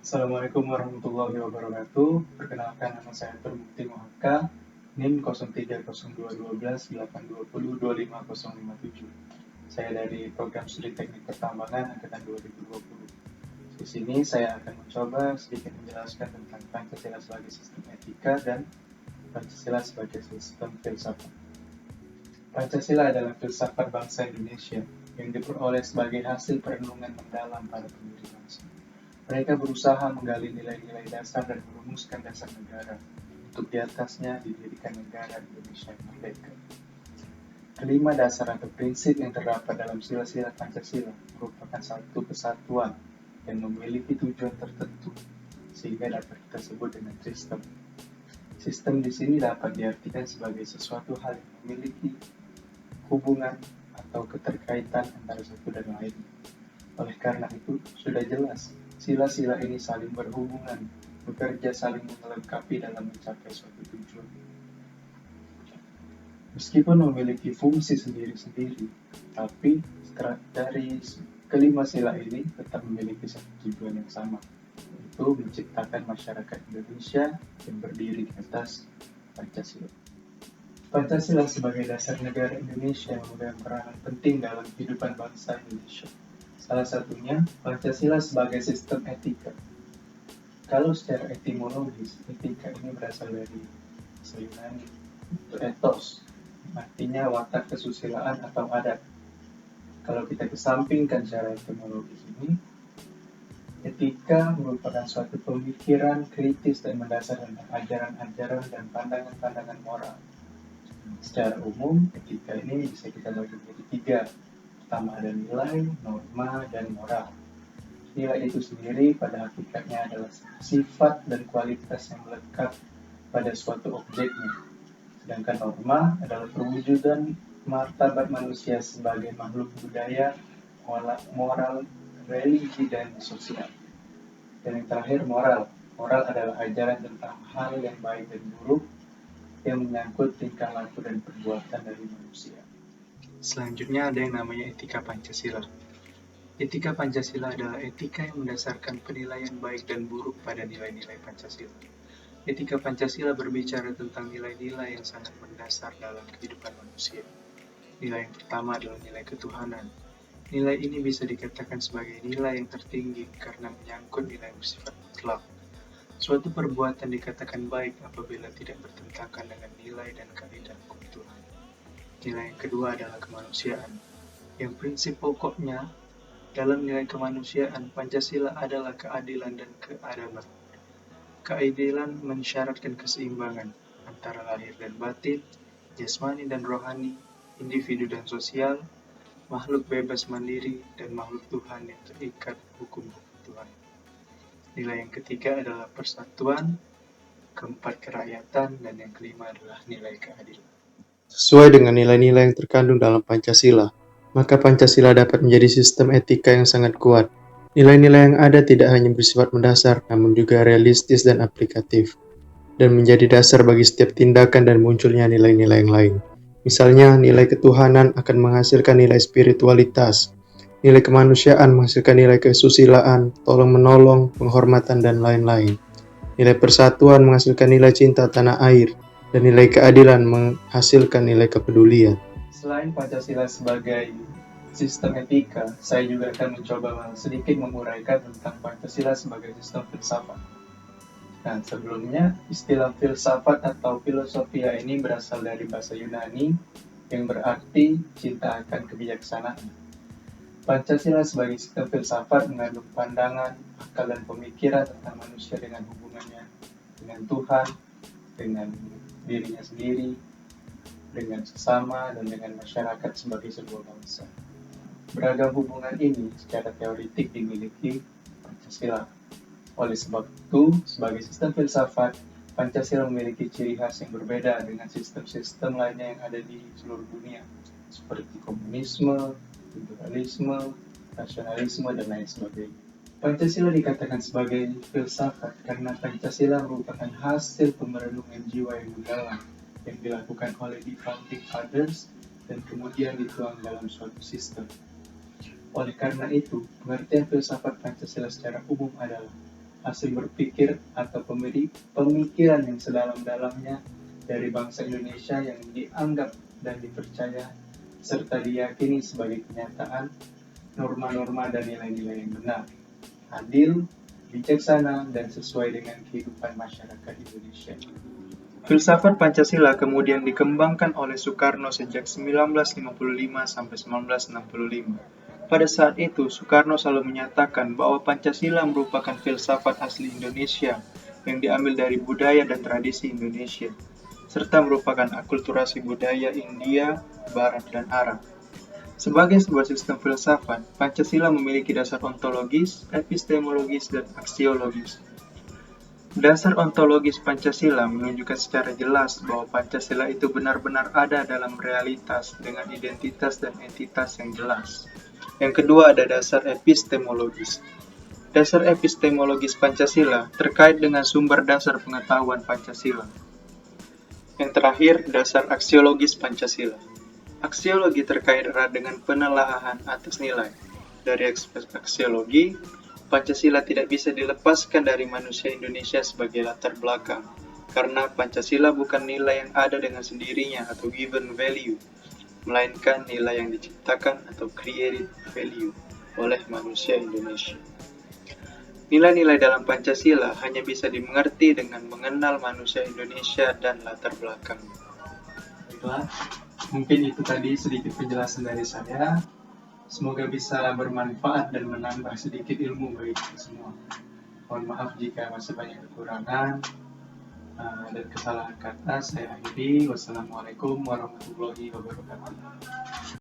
Assalamualaikum warahmatullahi wabarakatuh. Perkenalkan, nama saya Terbukti Mohaka, NIM 03021182025057. Saya dari Program Studi Teknik Pertambangan angkatan 2020. Di sini saya akan mencoba sedikit menjelaskan tentang Pancasila sebagai sistem etika dan Pancasila sebagai sistem filsafat. Pancasila adalah filsafat bangsa Indonesia yang diperoleh sebagai hasil perenungan mendalam para pendiri bangsa. Mereka berusaha menggali nilai-nilai dasar dan merumuskan dasar negara. Untuk di atasnya didirikan negara Indonesia yang merdeka. Kelima dasar atau prinsip yang terdapat dalam sila-sila Pancasila merupakan satu kesatuan yang memiliki tujuan tertentu, sehingga dapat kita sebut dengan sistem. Sistem di sini dapat diartikan sebagai sesuatu hal yang memiliki hubungan atau keterkaitan antara satu dan lain. Oleh karena itu, sudah jelas sila-sila ini saling berhubungan, bekerja saling melengkapi dalam mencapai suatu tujuan. Meskipun memiliki fungsi sendiri-sendiri, tapi dari kelima sila ini tetap memiliki satu tujuan yang sama, yaitu menciptakan masyarakat Indonesia yang berdiri di atas Pancasila. Pancasila sebagai dasar negara Indonesia memegang peranan penting dalam kehidupan bangsa Indonesia. Salah satunya, Pancasila sebagai sistem etika. Kalau secara etimologis, etika ini berasal dari bahasa Yunani, itu ethos, artinya watak kesusilaan atau adat. Kalau kita kesampingkan secara etimologis ini, etika merupakan suatu pemikiran kritis dan mendasar tentang ajaran-ajaran dan pandangan-pandangan moral. Secara umum, etika ini bisa kita bagi menjadi tiga. Pertama ada nilai, norma, dan moral. Nilai itu sendiri pada hakikatnya adalah sifat dan kualitas yang melekat pada suatu objeknya. Sedangkan norma adalah perwujudan martabat manusia sebagai makhluk budaya, moral, religi, dan sosial. Dan yang terakhir moral. Moral adalah ajaran tentang hal yang baik dan buruk yang menyangkut tingkah laku dan perbuatan dari manusia. Selanjutnya ada yang namanya etika Pancasila. Etika Pancasila adalah etika yang mendasarkan penilaian baik dan buruk pada nilai-nilai Pancasila. Etika Pancasila berbicara tentang nilai-nilai yang sangat mendasar dalam kehidupan manusia. Nilai yang pertama adalah nilai ketuhanan. Nilai ini bisa dikatakan sebagai nilai yang tertinggi karena menyangkut nilai bersifat mutlak. Suatu perbuatan dikatakan baik apabila tidak bertentangan dengan nilai dan kaidah hukum Tuhan. Nilai yang kedua adalah kemanusiaan. Yang prinsip pokoknya dalam nilai kemanusiaan, Pancasila adalah keadilan dan keadaban. Keadilan mensyaratkan keseimbangan antara lahir dan batin, jasmani dan rohani, individu dan sosial, makhluk bebas mandiri, dan makhluk Tuhan yang terikat hukum Tuhan. Nilai yang ketiga adalah persatuan, keempat kerakyatan, dan yang kelima adalah nilai keadilan. Sesuai dengan nilai-nilai yang terkandung dalam Pancasila, maka Pancasila dapat menjadi sistem etika yang sangat kuat. Nilai-nilai yang ada tidak hanya bersifat mendasar, namun juga realistis dan aplikatif, dan menjadi dasar bagi setiap tindakan dan munculnya nilai-nilai yang lain. Misalnya, nilai ketuhanan akan menghasilkan nilai spiritualitas, nilai kemanusiaan menghasilkan nilai kesusilaan, tolong-menolong, penghormatan, dan lain-lain. Nilai persatuan menghasilkan nilai cinta tanah air, dan nilai keadilan menghasilkan nilai kepedulian. Selain Pancasila sebagai sistem etika, saya juga akan mencoba sedikit menguraikan tentang Pancasila sebagai sistem filsafat. Nah, sebelumnya, istilah filsafat atau filosofia ini berasal dari bahasa Yunani yang berarti cinta akan kebijaksanaan. Pancasila sebagai sistem filsafat mengandung pandangan, akal, dan pemikiran tentang manusia dengan hubungannya dengan Tuhan, dengan dirinya sendiri, dengan sesama, dan dengan masyarakat sebagai sebuah bangsa. Beragam hubungan ini secara teoritik dimiliki Pancasila. Oleh sebab itu, sebagai sistem filsafat, Pancasila memiliki ciri khas yang berbeda dengan sistem-sistem lainnya yang ada di seluruh dunia, seperti komunisme, liberalisme, nasionalisme, dan lain sebagainya. Pancasila dikatakan sebagai filsafat karena Pancasila merupakan hasil pemerenungan jiwa yang mendalam yang dilakukan oleh the founding fathers dan kemudian dituang dalam suatu sistem. Oleh karena itu, pengertian filsafat Pancasila secara umum adalah hasil berpikir atau pemikiran yang sedalam-dalamnya dari bangsa Indonesia yang dianggap dan dipercaya serta diyakini sebagai kenyataan, norma-norma dan nilai-nilai yang benar, adil, bijaksana, dan sesuai dengan kehidupan masyarakat Indonesia. Filsafat Pancasila kemudian dikembangkan oleh Soekarno sejak 1955 sampai 1965. Pada saat itu, Soekarno selalu menyatakan bahwa Pancasila merupakan filsafat asli Indonesia yang diambil dari budaya dan tradisi Indonesia, serta merupakan akulturasi budaya India, Barat, dan Arab. Sebagai sebuah sistem filsafat, Pancasila memiliki dasar ontologis, epistemologis, dan aksiologis. Dasar ontologis Pancasila menunjukkan secara jelas bahwa Pancasila itu benar-benar ada dalam realitas dengan identitas dan entitas yang jelas. Yang kedua ada dasar epistemologis. Dasar epistemologis Pancasila terkait dengan sumber dasar pengetahuan Pancasila. Yang terakhir, dasar aksiologis Pancasila. Aksiologi terkait erat dengan penelaahan atas nilai. Dari aksiologi, Pancasila tidak bisa dilepaskan dari manusia Indonesia sebagai latar belakang, karena Pancasila bukan nilai yang ada dengan sendirinya atau given value, melainkan nilai yang diciptakan atau created value oleh manusia Indonesia. Nilai-nilai dalam Pancasila hanya bisa dimengerti dengan mengenal manusia Indonesia dan latar belakang. Baiklah, mungkin itu tadi sedikit penjelasan dari saya. Semoga bisa bermanfaat dan menambah sedikit ilmu bagi kita semua. Mohon maaf jika masih banyak kekurangan dan kesalahan kata. Saya akhiri. Wassalamualaikum warahmatullahi wabarakatuh.